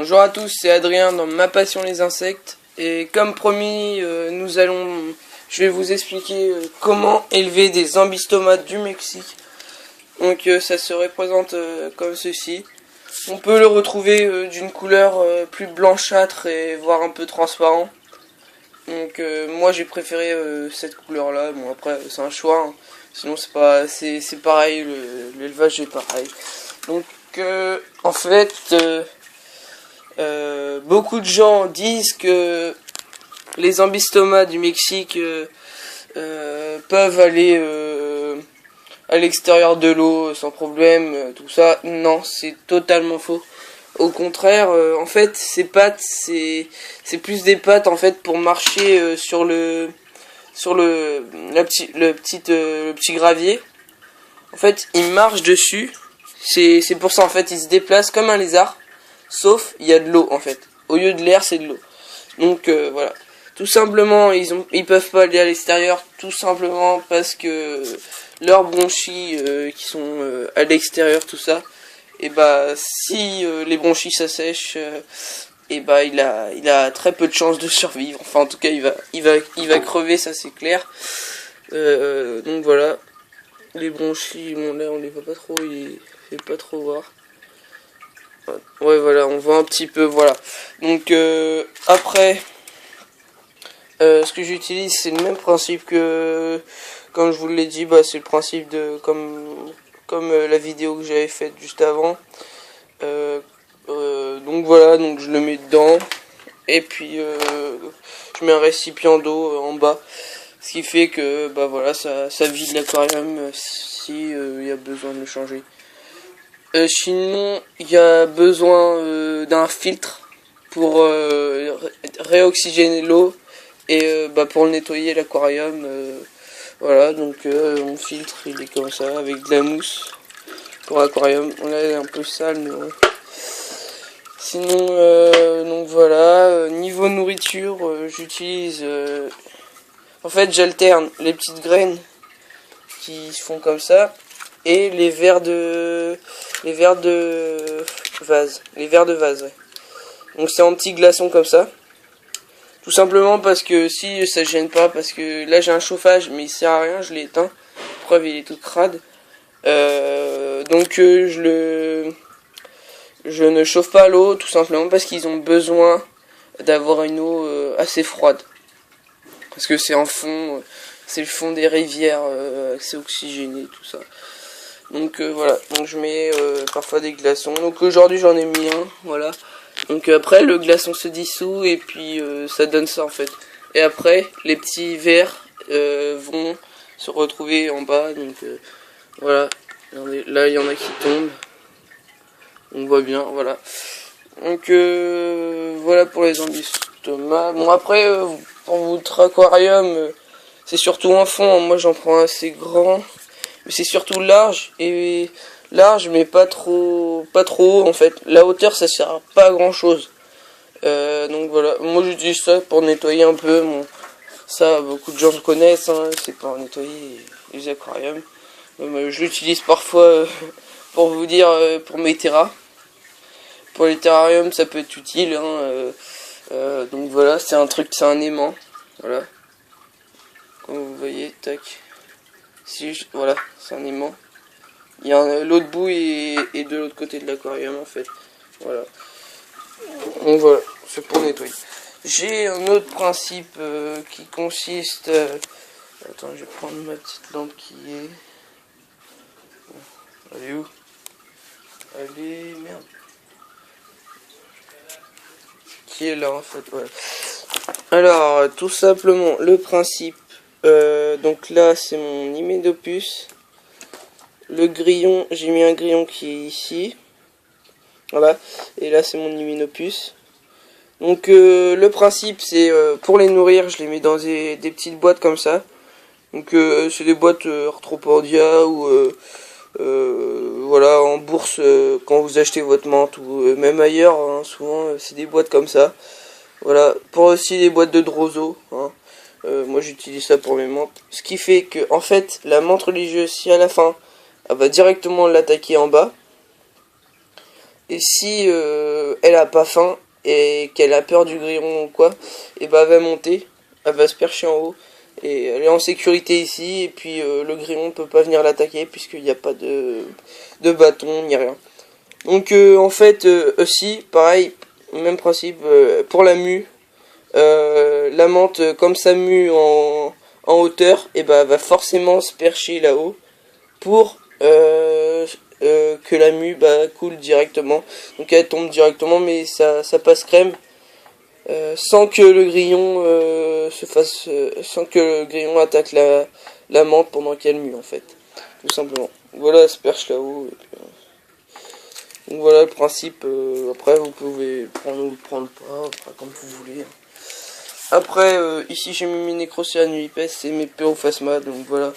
Bonjour à tous, c'est Adrien dans Ma Passion les insectes. Et comme promis, je vais vous expliquer comment élever des ambistomates du Mexique. Donc ça se représente comme ceci. On peut le retrouver d'une couleur plus blanchâtre et voire un peu transparent. Donc moi j'ai préféré cette couleur là. Bon après c'est un choix, hein. Sinon c'est pareil, l'élevage est pareil. Donc en fait beaucoup de gens disent que les ambistomas du Mexique peuvent aller à l'extérieur de l'eau sans problème, tout ça. Non, c'est totalement faux. Au contraire, en fait, ces pattes, c'est plus des pattes en fait pour marcher sur le petit gravier. En fait, ils marchent dessus. C'est pour ça en fait, ils se déplacent comme un lézard. Sauf, il y a de l'eau en fait. Au lieu de l'air, c'est de l'eau. Donc voilà. Tout simplement, ils peuvent pas aller à l'extérieur, tout simplement parce que leurs bronchies qui sont à l'extérieur, tout ça, et si les bronchies s'assèchent, il a très peu de chances de survivre. Enfin, en tout cas, il va crever, ça c'est clair. Donc voilà. Les bronchies, bon là on les voit pas trop, il fait pas trop voir. Ouais, voilà, on voit un petit peu, voilà. Donc après, ce que j'utilise, c'est le même principe que, comme je vous l'ai dit, c'est le principe de comme la vidéo que j'avais faite juste avant. Donc voilà, donc je le mets dedans et puis je mets un récipient d'eau en bas, ce qui fait que voilà, ça vide l'aquarium si y a besoin de le changer. Sinon, il y a besoin d'un filtre pour réoxygéner l'eau et pour le nettoyer l'aquarium. Voilà, donc mon filtre il est comme ça avec de la mousse pour l'aquarium. Là il est un peu sale, mais bon. Sinon, donc voilà, niveau nourriture, j'utilise. En fait, j'alterne les petites graines qui se font comme ça et les verres de vase, ouais. Donc c'est en petits glaçons comme ça. Tout simplement parce que si ça gêne pas, parce que là j'ai un chauffage mais il sert à rien, je l'ai éteint. Preuve, il est tout crade. Donc je ne chauffe pas l'eau tout simplement parce qu'ils ont besoin d'avoir une eau assez froide. Parce que c'est en fond, c'est le fond des rivières, c'est oxygéné, tout ça. Donc voilà, donc je mets parfois des glaçons. Donc aujourd'hui j'en ai mis un, voilà. Donc après le glaçon se dissout et puis ça donne ça en fait. Et après les petits verres vont se retrouver en bas. Donc voilà, là il y en a qui tombent. On voit bien, voilà. Donc voilà pour les ambistomas. Bon après pour votre aquarium, c'est surtout un fond. Moi j'en prends assez grand. Mais c'est surtout large mais pas trop haut en fait. La hauteur ça sert pas à grand chose. Donc voilà, moi j'utilise ça pour nettoyer un peu. Bon, ça beaucoup de gens le connaissent, hein, c'est pour nettoyer les aquariums. Je l'utilise parfois pour vous dire pour mes terras. Pour les terrariums ça peut être utile, hein, donc voilà, c'est un aimant. Voilà. Comme vous voyez, tac. Voilà, c'est un aimant. Il y a l'autre bout et de l'autre côté de l'aquarium en fait. Voilà. Donc voilà, c'est pour nettoyer. J'ai un autre principe qui consiste... Attends, je vais prendre ma petite lampe qui est... Elle est où? Elle est... Merde. Qui est là en fait, voilà. Alors, tout simplement, le principe... donc là, c'est mon Hyménopus. Le grillon, j'ai mis un grillon qui est ici. Voilà. Et là, c'est mon Hyménopus. Donc, le principe, c'est pour les nourrir, je les mets dans des petites boîtes comme ça. Donc, c'est des boîtes Arthropodia ou voilà, en bourse quand vous achetez votre menthe ou même ailleurs. Hein, souvent, c'est des boîtes comme ça. Voilà. Pour aussi des boîtes de Droso. Hein. Moi, j'utilise ça pour mes menthes. Ce qui fait que, en fait, la menthe religieuse, si à la fin elle va directement l'attaquer en bas, Et si elle a pas faim et qu'elle a peur du grillon ou quoi, et bah elle va monter, elle va se percher en haut et elle est en sécurité ici. Et puis le grillon ne peut pas venir l'attaquer puisqu'il n'y a pas de bâton ni rien. Donc en fait aussi pareil, même principe pour la mue. La menthe comme ça mue en hauteur, et bah va forcément se percher là-haut pour que la mue bah, coule directement. Donc elle tombe directement, mais ça passe crème sans que le grillon sans que le grillon attaque la menthe pendant qu'elle mue en fait, tout simplement. Voilà, elle se perche là-haut. Donc voilà le principe. Après vous pouvez prendre ou prendre pas, après, comme vous voulez. Après ici j'ai mis mes Necrocéan Ulipes et mes Pyrophasma, donc voilà,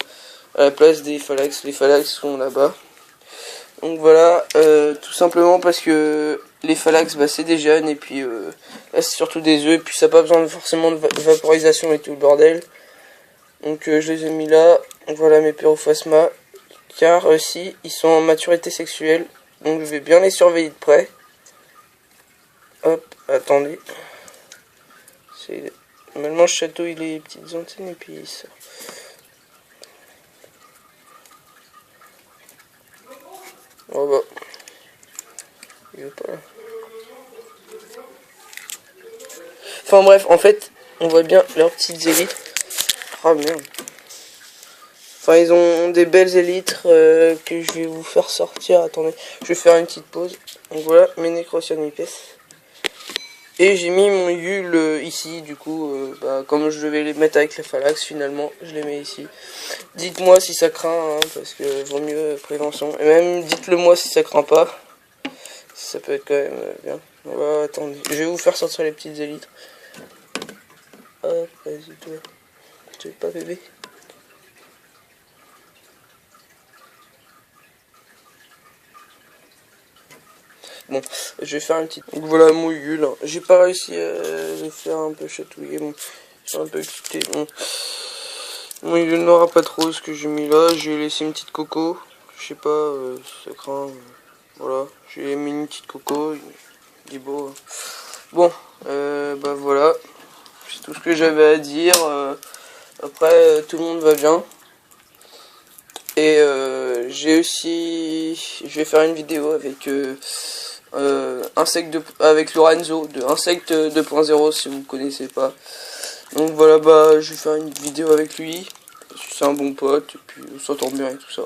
à la place des Phalax. Les Phalax sont là-bas. Donc voilà, tout simplement parce que les Phalax bah, c'est des jeunes, et puis là c'est surtout des œufs, et puis ça n'a pas besoin forcément de vaporisation et tout le bordel. Donc je les ai mis là. Donc voilà mes Pyrophasma, car aussi ils sont en maturité sexuelle, donc je vais bien les surveiller de près. Hop, attendez. Normalement je chatouille les petites antennes et puis ça. Oh bah. Il veut pas là. Enfin bref, en fait, on voit bien leurs petites élytres. Ah merde. Enfin, ils ont des belles élytres que je vais vous faire sortir. Attendez, je vais faire une petite pause. Donc voilà, mes Necrocéan Ulipes. Et j'ai mis mon Yule ici, du coup, bah, comme je vais les mettre avec les Phalax, finalement, je les mets ici. Dites-moi si ça craint, hein, parce que vaut mieux prévention. Et même, dites-le moi si ça craint pas. Ça peut être quand même bien. Voilà, attendez, je vais vous faire sortir les petites élytres. Hop, vas-y, toi. Tu veux pas, bébé? Bon, je vais faire une petite... Donc voilà mon Yule. J'ai pas réussi à les faire un peu chatouiller. Bon, je suis un peu excité. Bon. Mon Yule n'aura pas trop ce que j'ai mis là. J'ai laissé une petite coco. Je sais pas, ça craint. Voilà, j'ai mis une petite coco. Il est beau. Bon, bah voilà. C'est tout ce que j'avais à dire. Après, tout le monde va bien. Et j'ai aussi... Je vais faire une vidéo avec... avec Lorenzo de Insect 2.0 si vous connaissez pas. Donc voilà, bah je vais faire une vidéo avec lui. C'est un bon pote et puis on s'entend bien et tout ça.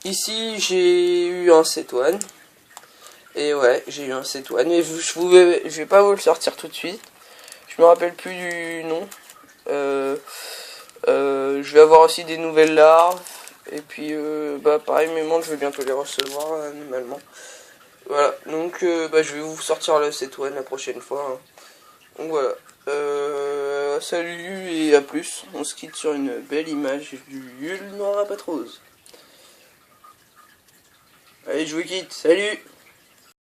Ici j'ai eu un Cetoine. Et ouais, j'ai eu un Cetoine. Mais je vais pas vous le sortir tout de suite. Je me rappelle plus du nom. Je vais avoir aussi des nouvelles larves. Et puis bah pareil, mes montres je vais bientôt les recevoir normalement. Voilà, donc bah, je vais vous sortir le Cetoine la prochaine fois. Hein. Donc voilà. Salut et à plus. On se quitte sur une belle image du Yule Noir à Patrose. Allez, je vous quitte. Salut!